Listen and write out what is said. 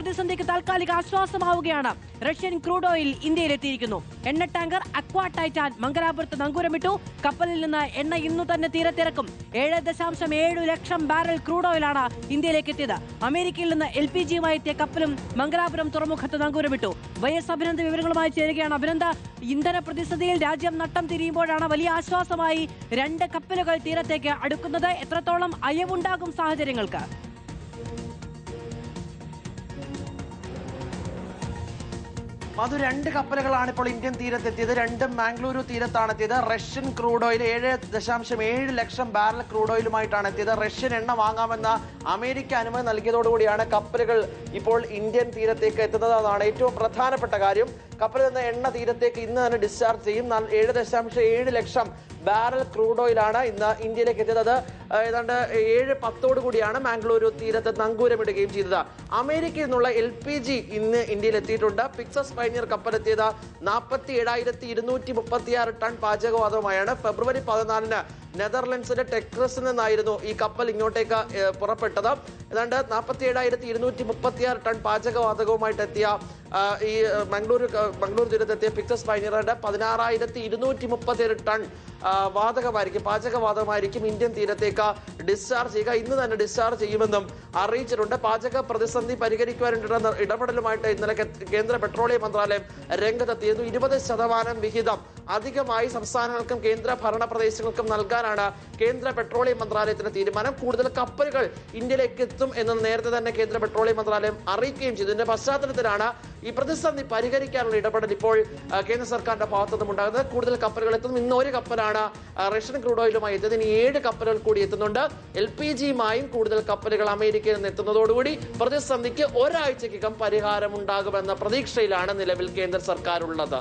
പ്രതിസന്ധിക്ക് താൽക്കാലിക ആശ്വാസമാവുകയാണ്. റഷ്യൻ ക്രൂഡ് ഓയിൽ ഇന്ത്യയിലെത്തിയിരിക്കുന്നു. എണ്ണ ടാങ്കർ അക്വാ ടൈറ്റാൻ മംഗലാപുരത്ത് നങ്കൂരമിട്ടു. കപ്പലിൽ നിന്ന് എണ്ണ ഇന്നു തന്നെ തീരത്തിറക്കും. 7.7 ലക്ഷം ബാരൽ ക്രൂഡ് ഓയിലാണ് ഇന്ത്യയിലേക്ക് എത്തിയത്. അമേരിക്കയിൽ നിന്ന് LPG-യുമായി എത്തിയ കപ്പലും മംഗലാപുരം തുറമുഖത്ത് നങ്കൂരമിട്ടു. YS അഭിനന്ദ് വിവരങ്ങളുമായി ചേരുകയാണ്. അഭിനന്ദ, ഇന്ധന പ്രതിസന്ധിയിൽ രാജ്യം നട്ടം തിരിയുമ്പോഴാണ് വലിയ ആശ്വാസമായി 2 കപ്പലുകൾ തീരത്തേക്ക് അടുക്കുന്നത്. എത്രത്തോളം അയവുണ്ടാകും സാഹചര്യങ്ങൾക്ക്? അത് 2 കപ്പലുകളാണ് ഇപ്പോൾ ഇന്ത്യൻ തീരത്തെത്തിയത്. രണ്ടും മാംഗ്ലൂരു തീരത്താണ് എത്തിയത്. റഷ്യൻ ക്രൂഡ് ഓയിൽ 7.7 ലക്ഷം ബാരൽ ക്രൂഡ് ഓയിലുമായിട്ടാണ് എത്തിയത്. റഷ്യൻ എണ്ണ വാങ്ങാമെന്ന അമേരിക്ക അനുമതി നൽകിയതോടുകൂടിയാണ് കപ്പലുകൾ ഇപ്പോൾ ഇന്ത്യൻ തീരത്തേക്ക് എത്തുന്നത്. അതാണ് ഏറ്റവും പ്രധാനപ്പെട്ട കാര്യം. കപ്പലിൽ നിന്ന് എണ്ണ തീരത്തേക്ക് ഇന്ന് തന്നെ ഡിസ്ചാർജ് ചെയ്യും. 7.7 ലക്ഷം ബാരൽ ക്രൂഡ് ഓയിലാണ് ഇന്ന് ഇന്ത്യയിലേക്ക് എത്തിയത്. അത് ഏതാണ്ട് 7:10 കൂടിയാണ് മാംഗ്ലൂരു തീരത്ത് നങ്കൂരമിടുകയും ചെയ്തത്. അമേരിക്കയിൽ നിന്നുള്ള LPG ഇന്ന് ഇന്ത്യയിൽ എത്തിയിട്ടുണ്ട്. പിക്സസ് പൈനിയർ കപ്പലെത്തിയത് 47,236 ടൺ പാചകവാതകമായാണ്. ഫെബ്രുവരി 14-ന് നെതർലൻഡ്സിന്റെ ടെക്രസിൽ നിന്നായിരുന്നു ഈ കപ്പൽ ഇങ്ങോട്ടേക്ക് പുറപ്പെട്ടത്. ഏതാണ്ട് 47,236 ടൺ പാചകവാതകവുമായിട്ട് എത്തിയ ഈ മംഗളൂരു തീരത്തെത്തിയ പിക്സസ് പൈനിയറുടെ 16,237 ടൺ പാചകവാതകമായിരിക്കും ഇന്ത്യൻ തീരത്തേക്ക് ഡിസ്ചാർജ് ചെയ്യുക. ഇന്ന് തന്നെ ഡിസ്ചാർജ് ചെയ്യുമെന്നും അറിയിച്ചിട്ടുണ്ട്. പാചക പ്രതിസന്ധി പരിഹരിക്കുവാനുള്ള ഇടപെടലുമായിട്ട് ഇന്നലെ കേന്ദ്ര പെട്രോളിയം മന്ത്രാലയം രംഗത്തെത്തിയിരുന്നു. 20% വിഹിതം അധികമായി സംസ്ഥാനങ്ങൾക്കും കേന്ദ്ര ഭരണ പ്രദേശങ്ങൾക്കും നൽകാനാണ് കേന്ദ്ര പെട്രോളിയം മന്ത്രാലയത്തിന്റെ തീരുമാനം. കൂടുതൽ കപ്പലുകൾ ഇന്ത്യയിലേക്ക് എത്തും എന്ന് നേരത്തെ തന്നെ കേന്ദ്ര പെട്രോളിയം മന്ത്രാലയം അറിയിക്കുകയും ചെയ്തു. ഇതിന്റെ പശ്ചാത്തലത്തിലാണ് ഈ പ്രതിസന്ധി പരിഹരിക്കാനുള്ള ഇടപെടൽ ഇപ്പോൾ കേന്ദ്ര സർക്കാരിന്റെ ഭാഗത്തുനിന്നും ഉണ്ടാകുന്നത്. കൂടുതൽ കപ്പലുകൾ എത്തുന്നു. ഇന്ന് 1 കപ്പലാണ് റഷ്യൻ ക്രൂഡ് ഓയിലുമായി എത്തിയത്. ഇനി 7 കപ്പലുകൾ കൂടി എത്തുന്നുണ്ട്. LPG-യുമായും കൂടുതൽ കപ്പലുകൾ അമേരിക്കയിൽ നിന്ന് എത്തുന്നതോടുകൂടി പ്രതിസന്ധിക്ക് ഒരാഴ്ചക്കകം പരിഹാരമുണ്ടാകുമെന്ന പ്രതീക്ഷയിലാണ് നിലവിൽ കേന്ദ്ര സർക്കാർ ഉള്ളത്.